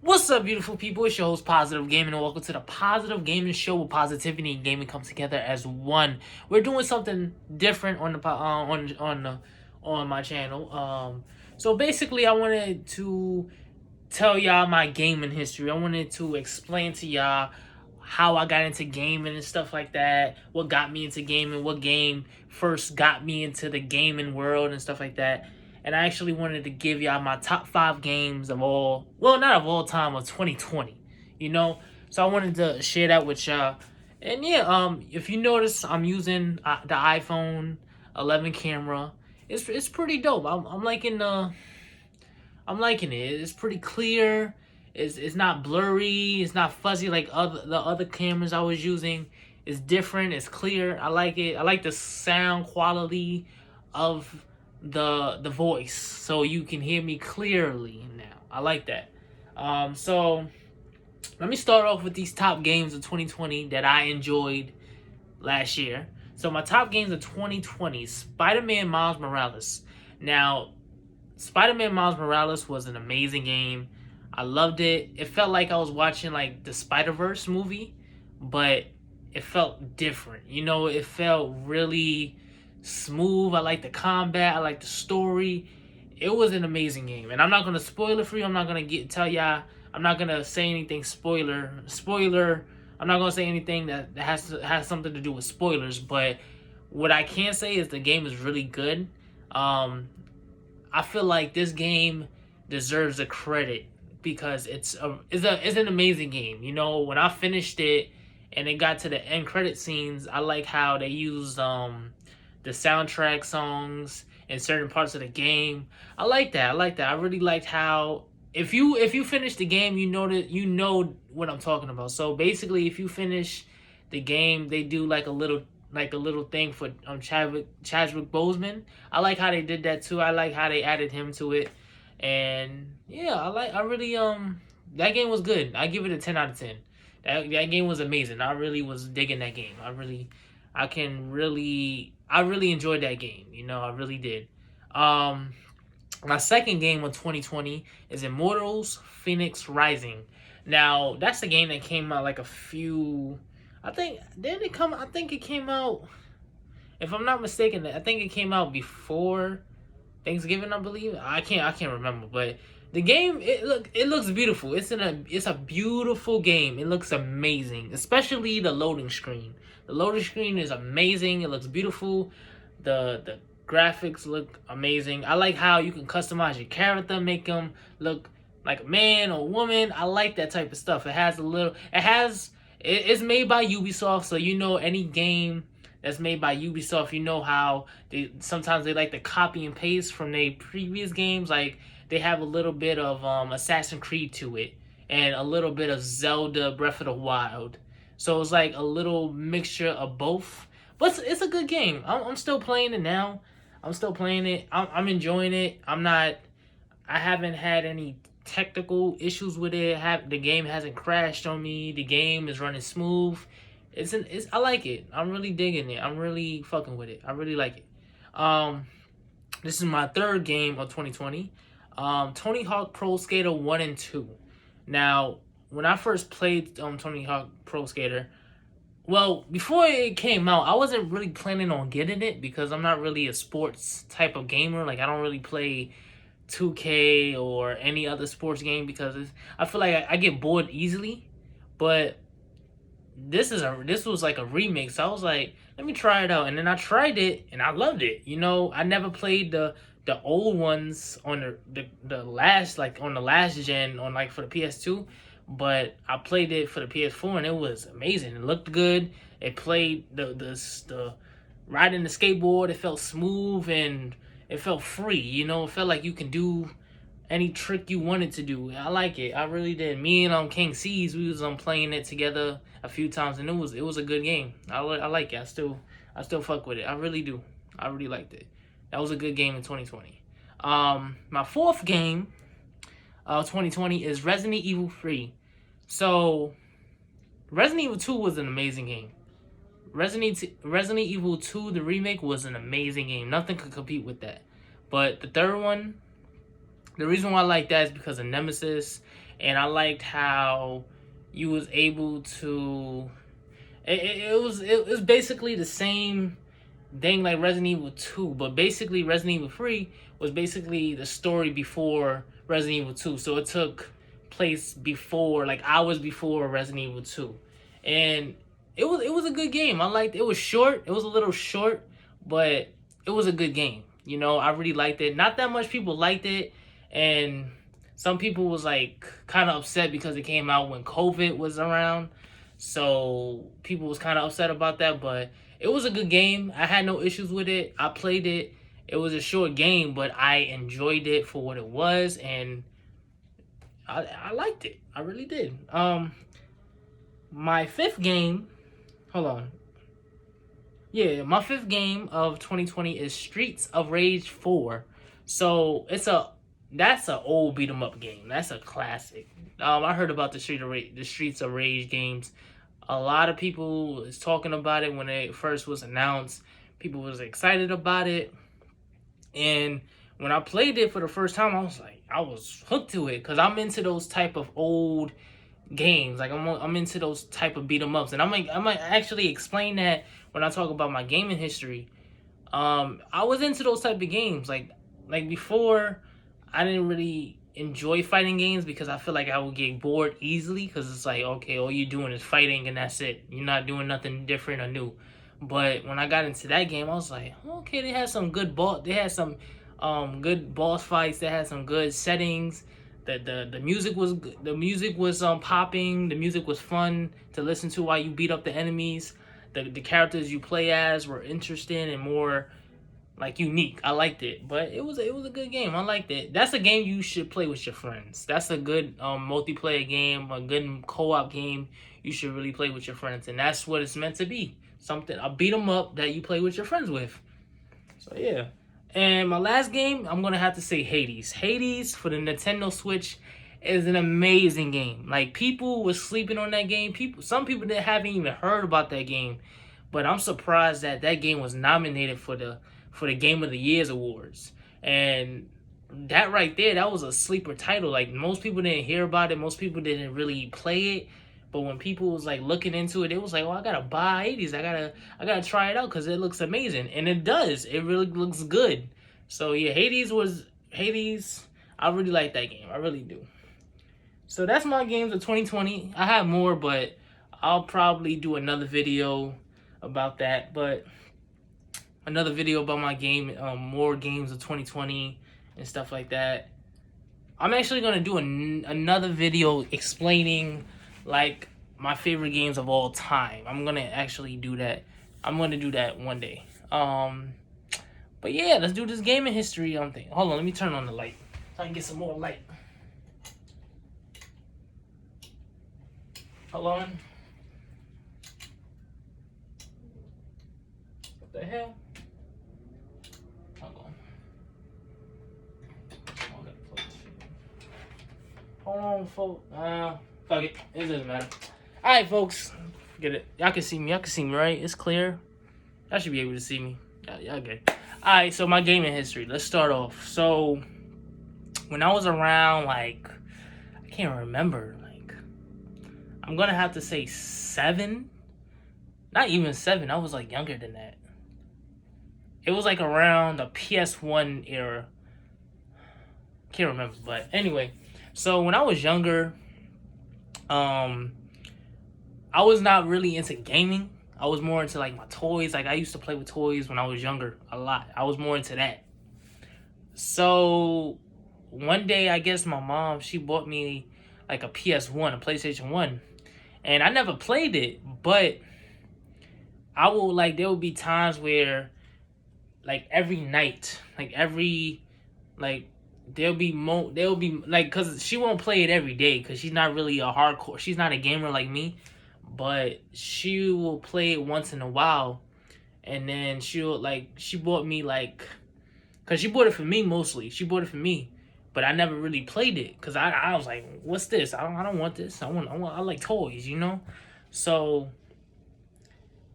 What's up, beautiful people? It's your host, Positive Gaming, and welcome to the Positive Gaming Show, where positivity and gaming come together as one. We're doing something different on on my channel. So basically, I wanted to tell y'all my gaming history. I wanted to explain to y'all how I got into gaming and stuff like that. What got me into gaming? What game first got me into the gaming world and stuff like that. And I actually wanted to give y'all my top 5 games of all, well, not of all time, of 2020. You know, so I wanted to share that with y'all. And yeah, if you notice, I'm using the iPhone 11 camera. It's pretty dope. I'm liking it. It's pretty clear. It's not blurry. It's not fuzzy like the other cameras I was using. It's different. It's clear. I like it. I like the sound quality of the voice, so you can hear me clearly now. I like that. So let me start off with these top games of 2020 that I enjoyed last year. So my top games of 2020: Spider-Man Miles Morales. Now, Spider-Man Miles Morales was an amazing game. I loved it. It felt like I was watching like the Spider-Verse movie, but it felt different. You know, it felt really smooth. I like the combat. I like the story. It was an amazing game, and I'm not gonna spoil it for you. I'm not gonna tell y'all. I'm not gonna say anything spoiler. I'm not gonna say anything that has something to do with spoilers. But what I can say is the game is really good. I feel like this game deserves the credit because it's an amazing game. You know, when I finished it and it got to the end credit scenes, I like how they used the soundtrack songs in certain parts of the game. I like that. I like that. I really liked how if you finish the game, you know what I'm talking about. So basically, if you finish the game, they do like a little thing for Chadwick Boseman. I like how they did that too. I like how they added him to it, and yeah, I really that game was good. I give it a 10 out of 10. That game was amazing. I really was digging that game. I really enjoyed that game. You know, I really did. My second game of 2020 is Immortals Phoenix Rising. Now, that's the game that came out like a few. I think I think it came out. If I'm not mistaken, I think it came out before Thanksgiving. I believe. I can't remember, but the game it looks beautiful. It's a beautiful game. It looks amazing, especially the loading screen. The loading screen is amazing. It looks beautiful. The graphics look amazing. I like how you can customize your character, make them look like a man or woman. I like that type of stuff. It's made by Ubisoft, so you know any game that's made by Ubisoft, you know how sometimes they like to copy and paste from their previous games. Like they have a little bit of Assassin's Creed to it and a little bit of Zelda Breath of the Wild. So it's like a little mixture of both. But it's a good game. I'm still playing it now. I'm still playing it. I'm enjoying it. I haven't had any technical issues with it. The game hasn't crashed on me. The game is running smooth. I like it. I'm really digging it. I'm really fucking with it. I really like it. This is my third game of 2020. Tony Hawk Pro Skater 1 and 2. Now, when I first played Tony Hawk Pro Skater, well, before it came out, I wasn't really planning on getting it because I'm not really a sports type of gamer. Like, I don't really play 2K or any other sports game because I feel like I get bored easily. But this was like a remix. So I was like, let me try it out, and then I tried it and I loved it. You know, I never played the old ones on the last, like on the last gen on like for the PS2, but I played it for the PS4 and it was amazing. It looked good. It played the riding the skateboard. It felt smooth and it felt free. You know, it felt like you can do any trick you wanted to do. I like it. I really did. Me and King C's, we was playing it together a few times, and it was a good game. I like it. I still fuck with it. I really do. I really liked it. That was a good game in 2020. My fourth game of 2020 is Resident Evil 3. So Resident Evil 2 was an amazing game. Resident Evil 2, the remake, was an amazing game. Nothing could compete with that. But the third one, the reason why I like that is because of Nemesis and I liked how you was able to. It was basically the same thing like Resident Evil 2, but basically Resident Evil 3 was basically the story before Resident Evil 2. So it took place before, like hours before Resident Evil 2. And it was a good game. I liked it. It was short. It was a little short, but it was a good game. You know, I really liked it. Not that much people liked it, and some people was like kind of upset because it came out when COVID was around. So people was kind of upset about that, but it was a good game. I had no issues with it. I played it. It was a short game, but I enjoyed it for what it was, and I liked it. I really did. My fifth game. Hold on. Yeah, my fifth game of 2020 is Streets of Rage 4. So that's an old beat 'em up game. That's a classic. I heard about the Streets of Rage games. A lot of people is talking about it when it first was announced. People was excited about it, and when I played it for the first time, I was hooked to it because I'm into those type of old games. Like I'm into those type of beat 'em ups, and I might actually explain that when I talk about my gaming history. I was into those type of games. Like before, I didn't really enjoy fighting games because I feel like I would get bored easily because it's like, okay, all you're doing is fighting and that's it. You're not doing nothing different or new. But when I got into that game, I was like, okay, they had some good good boss fights. They had some good settings. The music was good. The music was popping. The music was fun to listen to while you beat up the enemies. The characters you play as were interesting and more like unique. I liked it, but it was a good game. I liked it. That's a game you should play with your friends. That's a good multiplayer game, a good co-op game. You should really play with your friends, and that's what it's meant to be. Something a beat 'em up that you play with your friends with. So yeah. And my last game, I'm gonna have to say Hades. Hades for the Nintendo Switch is an amazing game. Like people were sleeping on that game. Some people that haven't even heard about that game, but I'm surprised that that game was nominated for the Game of the Year's awards. And that right there, that was a sleeper title. Like most people didn't hear about it. Most people didn't really play it. But when people was like looking into it, it was like, oh, I gotta buy 80s. I gotta try it out because it looks amazing, and it does. It really looks good. So yeah, Hades. I really like that game. I really do. So that's my games of 2020. I have more, but I'll probably do another video about that. But another video about my game, more games of 2020 and stuff like that. I'm actually gonna do another video explaining like my favorite games of all time. I'm gonna actually do that. I'm gonna do that one day. But yeah, let's do this gaming history thing. Hold on, let me turn on the light so I can get some more light. Hold on. What the hell? Hold on. Hold on, folks. Fuck it. It doesn't matter. Alright, folks. Forget it. Y'all can see me. Y'all can see me, right? It's clear. Y'all should be able to see me. Y'all good. Alright, so my gaming history. Let's start off. So, when I was around, like, I can't remember. Like, I'm gonna have to say 7. Not even 7. I was, like, younger than that. It was, like, around the PS1 era. Can't remember. But, anyway. So, when I was younger, I was not really into gaming. I was more into like my toys. Like I used to play with toys when I was younger a lot. I was more into that. So one day, I guess my mom, she bought me like a PS1, a PlayStation 1. And I never played it, but I will like, there will be times where like every night, there'll be like, cause she won't play it every day cause she's not really she's not a gamer like me. But she will play it once in a while, and then she bought me like, cause she bought it for me mostly. She bought it for me, but I never really played it, cause I was like, what's this? I don't want this. I like toys, you know. So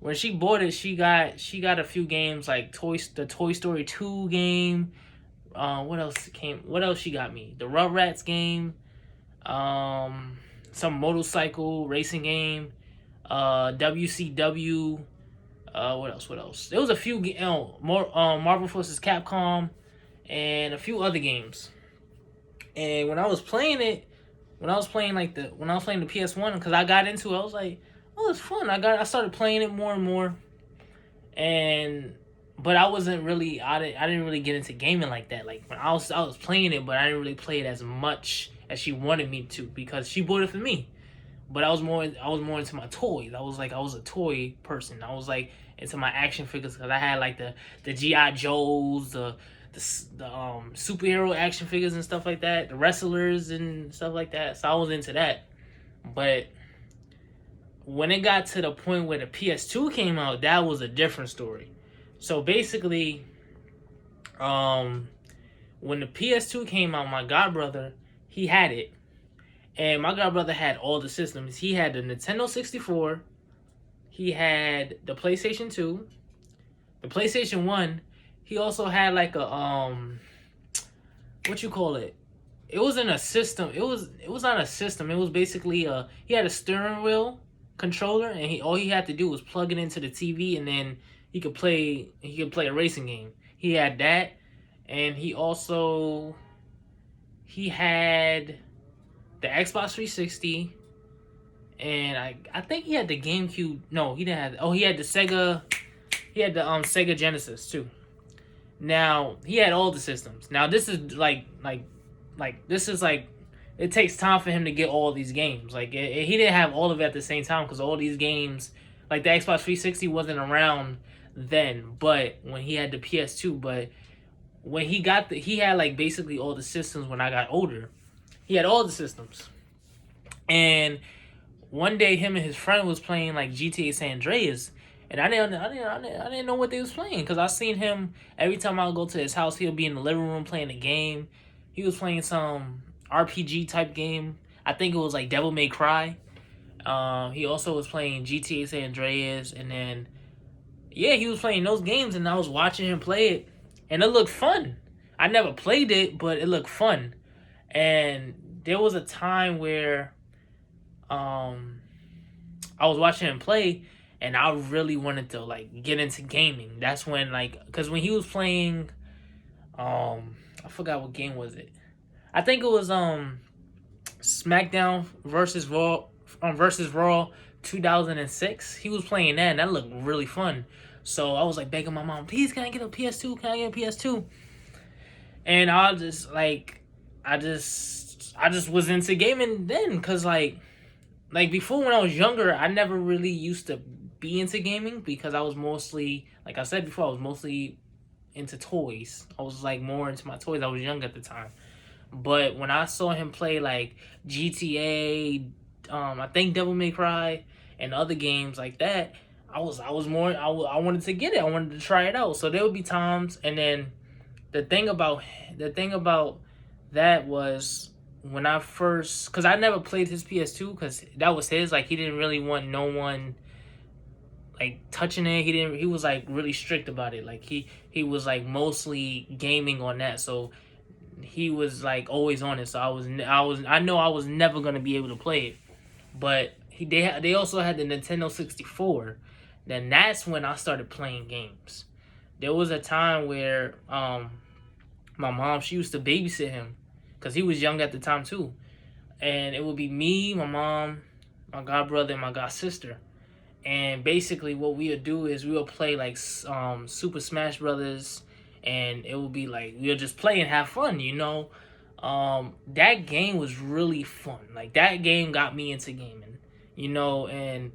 when she bought it, she got a few games like the Toy Story 2 game. What else she got me? The Rugrats game. some motorcycle racing game, WCW. What else? What else? There was a few, more Marvel vs. Capcom, and a few other games. And when I was playing it, when I was playing the PS1, because I got into it, I was like, oh, it's fun. I started playing it more and more, and but I didn't really get into gaming like that. Like when I was playing it, but I didn't really play it as much as she wanted me to because she bought it for me. But I was more into my toys. I was a toy person. I was like into my action figures because I had like the GI Joes, the superhero action figures and stuff like that, the wrestlers and stuff like that. So I was into that. But when it got to the point where the PS2 came out, that was a different story. So basically, when the PS2 came out, my godbrother, he had it. And my godbrother had all the systems. He had the Nintendo 64, he had the PlayStation 2, the PlayStation 1. He also had like a what you call it? It wasn't a system. It was not a system. It was basically he had a steering wheel controller, and all he had to do was plug it into the TV, and then he could play a racing game. He had that, and he had the Xbox 360, and I think he had the GameCube. No, he didn't have. Oh, he had the Sega. He had the Sega Genesis too. Now he had all the systems. Now this is this is like it takes time for him to get all these games. Like he didn't have all of it at the same time because all these games, like the Xbox 360, wasn't around then. But when he had the PS2, but when he had like basically all the systems when I got older. He had all the systems. And one day, him and his friend was playing like GTA San Andreas, and I didn't know what they was playing because I seen him every time I would go to his house. He'll be in the living room playing a game. He was playing some RPG type game. I think it was like Devil May Cry. He also was playing GTA San Andreas, and then yeah, he was playing those games, and I was watching him play it, and it looked fun. I never played it, but it looked fun. And there was a time where I was watching him play, and I really wanted to like get into gaming. That's when because when he was playing, I forgot what game was it. I think it was SmackDown versus Raw 2006. He was playing that, and that looked really fun. So I was like begging my mom, please, can I get a PS2? Can I get a PS2? And I just was into gaming then, because like before, when I was younger, I never really used to be into gaming because I was mostly, like I said before, I was mostly into toys. I was like more into my toys. I was young at the time. But when I saw him play like GTA, I think Devil May Cry and other games like that, I wanted to get it. I wanted to try it out. So there would be times, and then the thing about that was when I first, because I never played his PS2 because that was his. Like he didn't really want no one like touching it. He was like really strict about it. Like he was like mostly gaming on that. So he was like always on it. So I know I was never gonna be able to play it. But they also had the Nintendo 64. Then that's when I started playing games. There was a time where my mom, she used to babysit him because he was young at the time too. And it would be me, my mom, my godbrother, and my god sister. And basically what we would do is we would play like Super Smash Brothers, and it would be like we'll just play and have fun, you know. That game was really fun. Like that game got me into gaming, you know. And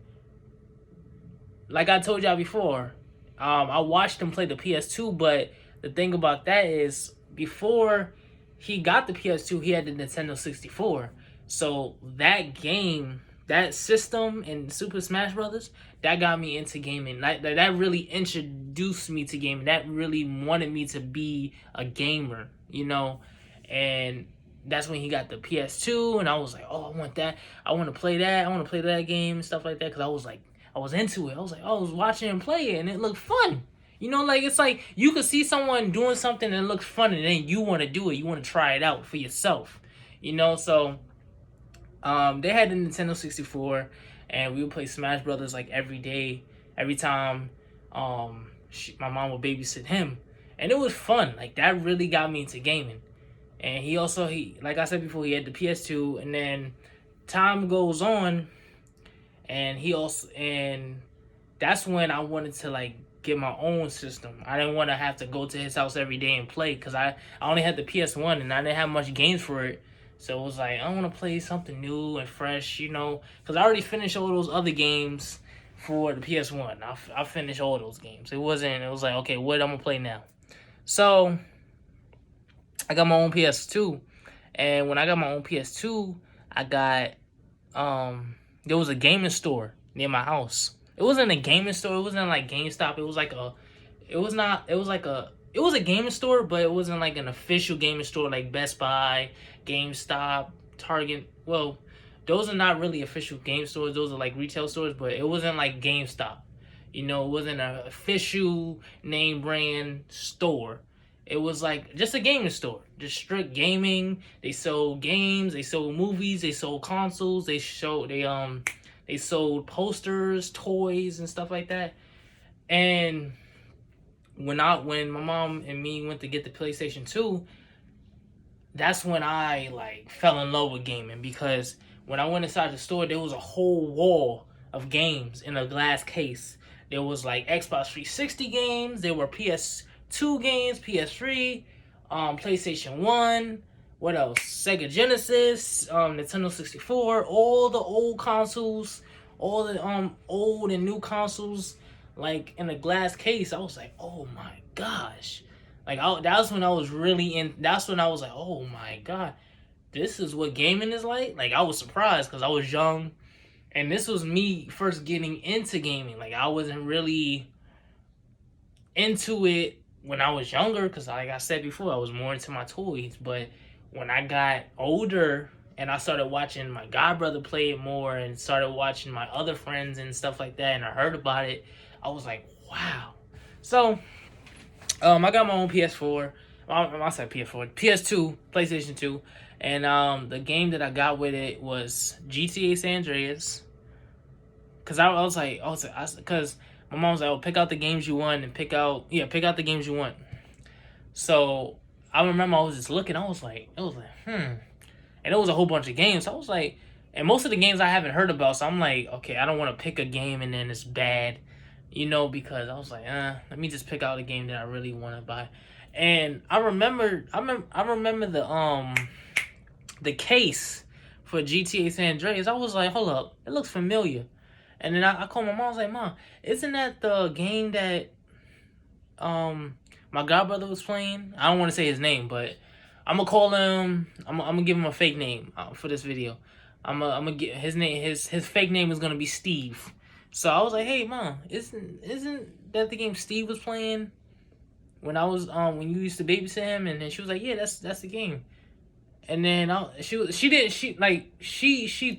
like I told y'all before, I watched him play the PS2, but the thing about that is before he got the PS2, he had the Nintendo 64. So that game, that system in Super Smash Brothers, that got me into gaming. That really introduced me to gaming. That really wanted me to be a gamer, you know. And that's when he got the PS2, and I was like, oh, I want that. I want to play that. I want to play that game and stuff like that, because I was into it. I was watching him play it, and it looked fun. You know, like it's like you could see someone doing something and it looks fun, and then you want to do it. You want to try it out for yourself. You know, so They had the Nintendo 64, and we would play Smash Brothers like every day, every time. My mom would babysit him, and it was fun. Like that really got me into gaming. And he like I said before, he had the PS2, and then time goes on, and that's when I wanted to like get my own system. I didn't want to have to go to his house every day and play because I only had the PS1 and I didn't have much games for it. So it was like I want to play something new and fresh, because I already finished all those other games for the PS1. I finished all those games. It was like, okay, what I'm gonna play now? So I got my own PS2, and when I got my own PS2, I got there was a gaming store near my house. It wasn't a gaming store. It wasn't like GameStop. It was like it was a gaming store, but it wasn't like an official gaming store like Best Buy, GameStop, Target. Well, those are not really official game stores. Those are like retail stores, but it wasn't like GameStop. It wasn't an official name brand store. It was like just a gaming store, just strict gaming. They sold games, they sold movies, they sold consoles, they sold posters, toys, and stuff like that. And when my mom and me went to get the PlayStation 2, that's when I like fell in love with gaming, because when I went inside the store, there was a whole wall of games in a glass case. There was like Xbox 360 games, there were PS2 games, PS3, PlayStation 1, what else? Sega Genesis, Nintendo 64, all the old consoles, all the old and new consoles, like in a glass case. I was like, oh my gosh. Like that's when I was really in. That's when I was like, oh my god, this is what gaming is like. Like I was surprised because I was young, and this was me first getting into gaming. Like I wasn't really into it when I was younger, because like I said before, I was more into my toys. But when I got older and I started watching my godbrother play it more, and started watching my other friends and stuff like that, and I heard about it, I was like, wow. So I got my own PS4. I said PS4, PS2, PlayStation 2, and the game that I got with it was GTA San Andreas. Cause because my mom was like, "Oh, pick out the games you want and pick out the games you want." So I remember I was just looking. I was like, and it was a whole bunch of games. So I was like, and most of the games I haven't heard about. So I'm like, okay, I don't want to pick a game and then it's bad, because I was like, let me just pick out a game that I really want to buy. And I remember the case for GTA San Andreas. I was like, hold up, it looks familiar. And then I called my mom. I was like, Mom, isn't that the game that my godbrother was playing? I don't want to say his name, but I'm gonna call him. I'm gonna give him a fake name for this video. I'm gonna get his name. His fake name is gonna be Steve. So I was like, hey Mom, isn't that the game Steve was playing when I was when you used to babysit him? And then she was like, yeah, that's the game. And then she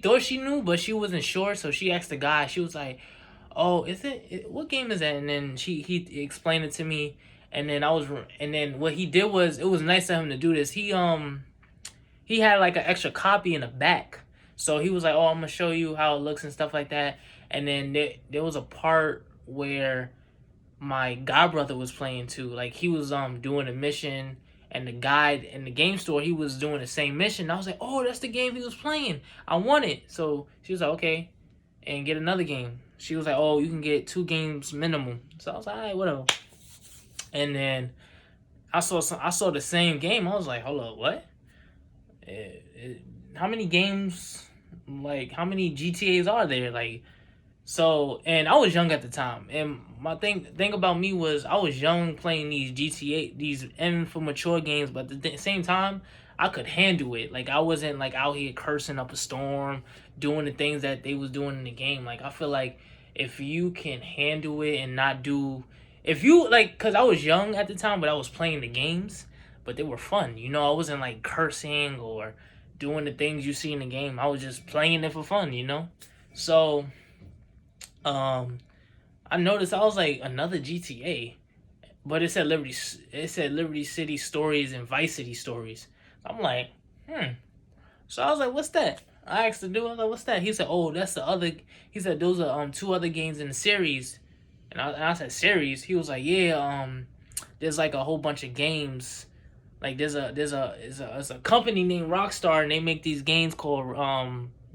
thought she knew, but she wasn't sure. So she asked the guy. She was like, "Oh, what game is that?" And then he explained it to me. And then what he did was, it was nice of him to do this. He had like an extra copy in the back. So he was like, "Oh, I'm gonna show you how it looks and stuff like that." And then there was a part where my godbrother was playing too. Like he was doing a mission. And the guy in the game store, he was doing the same mission. I was like, oh, that's the game he was playing. I want it. So she was like, okay, and get another game. She was like, oh, you can get 2 games minimum. So I was like, all right, whatever. And then I saw the same game. I was like, hold up, what? How many games? Like, how many GTAs are there? Like, so, and I was young at the time, and my thing about me was I was young playing these GTA, these M for mature games, but at the same time, I could handle it. Like I wasn't like out here cursing up a storm, doing the things that they was doing in the game. Like I feel like if you can handle it and not do, if you like, cause I was young at the time, but I was playing the games, but they were fun. I wasn't like cursing or doing the things you see in the game. I was just playing it for fun. So. I noticed I was like, another GTA, but it said Liberty City Stories and Vice City Stories. I'm like, So I was like, what's that? I asked the dude, I was like, "What's that?" He said, "Oh, that's the other." He said, "Those are two other games in the series." And I said, "Series?" He was like, "Yeah, there's like a whole bunch of games. Like there's a company named Rockstar, and they make these games called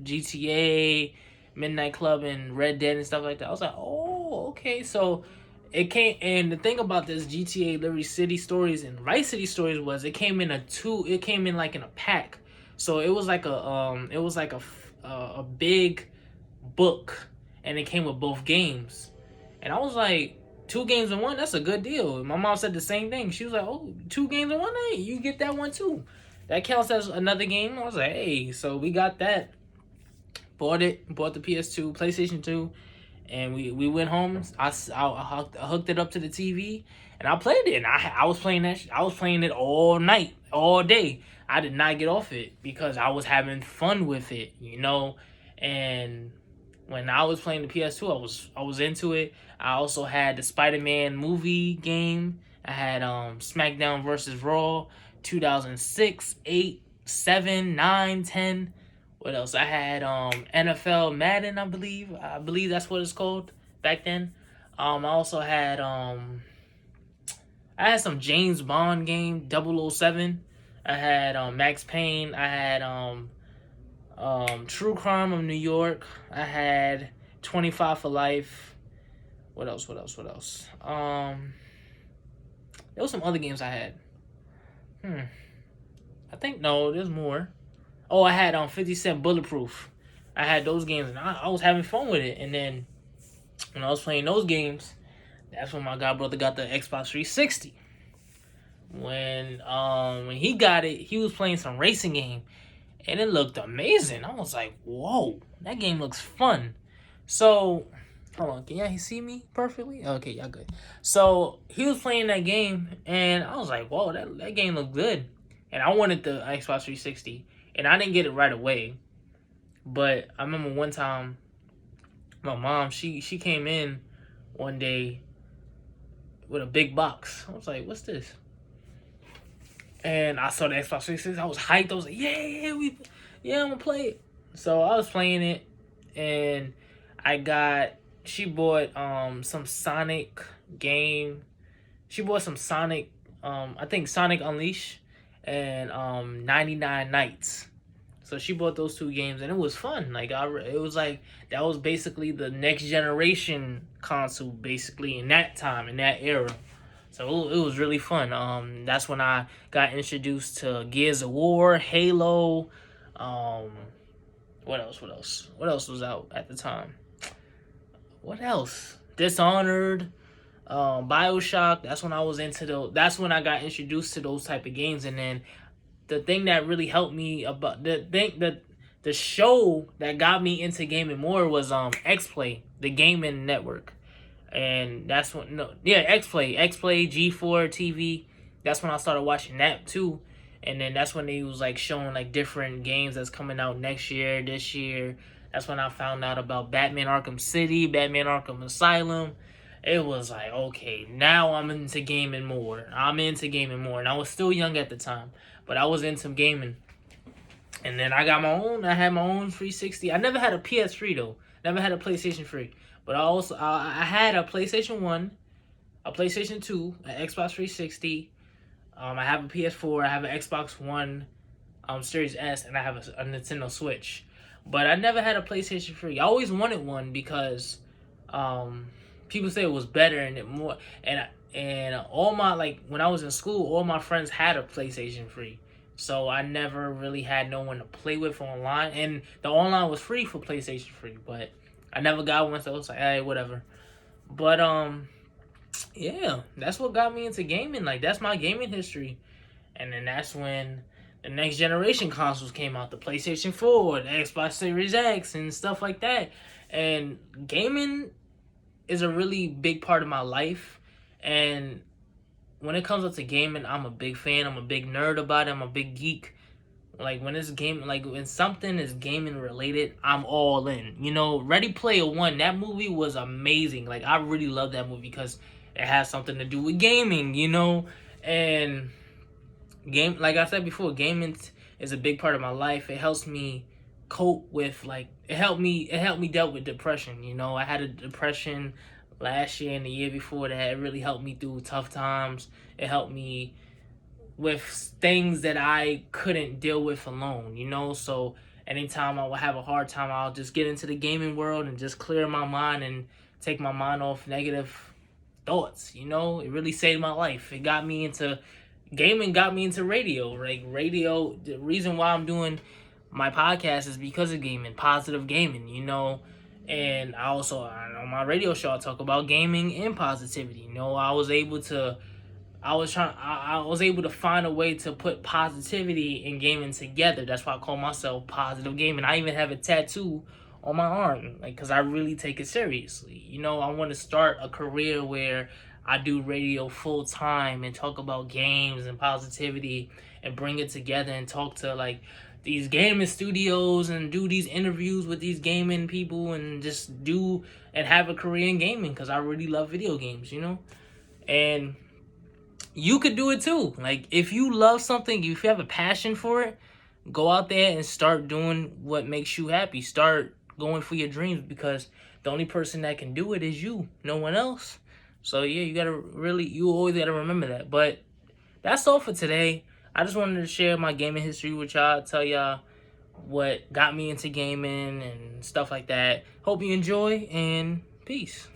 GTA, Midnight Club, and Red Dead and stuff like that." I was like, "Oh, okay." So it came, and the thing about this GTA Liberty City Stories and Vice City Stories was it came in a two. It came in like in a pack. So it was like a big book, and it came with both games. And I was like, two games in one, that's a good deal. My mom said the same thing. She was like, "Oh, two games in one, hey, you get that one too. That counts as another game." I was like, "Hey," so we got that. Bought the PS2, PlayStation 2, and we went home. I hooked it up to the TV, and I played it. And I was playing that. I was playing it all night, all day. I did not get off it because I was having fun with it, you know. And when I was playing the PS2, I was into it. I also had the Spider-Man movie game. I had SmackDown versus Raw, 2006, 8, 7, 9, 10. What else? I had NFL Madden, I believe. I believe that's what it's called back then. I also had I had some James Bond game, 007. I had Max Payne. I had True Crime of New York. I had 25 for Life. What else? What else? What else? There was some other games I had. I think no, there's more. Oh, I had 50 Cent Bulletproof. I had those games, and I was having fun with it. And then when I was playing those games, that's when my god brother got the Xbox 360. When he got it, he was playing some racing game, and it looked amazing. I was like, "Whoa, that game looks fun." So, hold on, can y'all see me perfectly? Okay, y'all good. So he was playing that game, and I was like, "Whoa, that game looked good." And I wanted the Xbox 360, and I didn't get it right away. But I remember one time, my mom she came in one day with a big box. I was like, "What's this?" And I saw the Xbox 360. I was hyped. I was like, "Yeah, I'm gonna play it." So I was playing it, and I got. She bought some Sonic game. She bought some Sonic. I think Sonic Unleashed and 99 Nights. So she bought those two games, and it was fun. Like it was like that was basically the next generation console, basically in that time, in that era. So it was really fun. That's when I got introduced to Gears of War, Halo. Um, what else? What else? What else was out at the time? What else? Dishonored, Bioshock. That's when I was into those. That's when I got introduced to those type of games, and then the thing that really helped me about the show that got me into gaming more was X Play, the gaming network. And that's when X Play, G4 TV. That's when I started watching that too. And then that's when they was like showing like different games that's coming out next year, this year. That's when I found out about Batman Arkham City, Batman Arkham Asylum. It was like, okay, now I'm into gaming more. And I was still young at the time, but I was into gaming. And then I got my own. I had my own 360. I never had a PS3 though. Never had a PlayStation 3. But I had a PlayStation 1, a PlayStation 2, an Xbox 360. I have a PS4. I have an Xbox One, Series S, and I have a Nintendo Switch. But I never had a PlayStation 3. I always wanted one because people say it was better and it more. And all my like when I was in school, all my friends had a PlayStation 3. So I never really had no one to play with online, and the online was free for PlayStation 3, but I never got one, so I was like, hey, whatever. But yeah, that's what got me into gaming. Like that's my gaming history, and then that's when the next generation consoles came out, the PlayStation 4, the Xbox Series X, and stuff like that. And gaming is a really big part of my life, and when it comes up to gaming, I'm a big fan. I'm a big nerd about it. I'm a big geek. Like when it's game, like when something is gaming related, I'm all in. You know, Ready Player One, that movie was amazing. Like I really love that movie because it has something to do with gaming. You know, and like I said before, gaming is a big part of my life. It helps me cope with, like, it helped me dealt with depression. You know, I had a depression last year and the year before that. It really helped me through tough times. It helped me with things that I couldn't deal with alone, you know? So anytime I would have a hard time, I'll just get into the gaming world and just clear my mind and take my mind off negative thoughts, you know? It really saved my life. It got me into gaming, got me into radio. Like radio, the reason why I'm doing my podcast is because of gaming, positive gaming, you know? And I also, on my radio show, I talk about gaming and positivity. You know, I was able to find a way to put positivity and gaming together. That's why I call myself Positive Gaming. I even have a tattoo on my arm, like, because I really take it seriously. You know, I want to start a career where I do radio full time and talk about games and positivity and bring it together and talk to, like, these gaming studios and do these interviews with these gaming people and just do and have a career in gaming, because I really love video games, you know? And you could do it too. Like, if you love something, if you have a passion for it, go out there and start doing what makes you happy. Start going for your dreams, because the only person that can do it is you, no one else. So yeah, you always gotta remember that. But that's all for today. I just wanted to share my gaming history with y'all, tell y'all what got me into gaming and stuff like that. Hope you enjoy, and peace.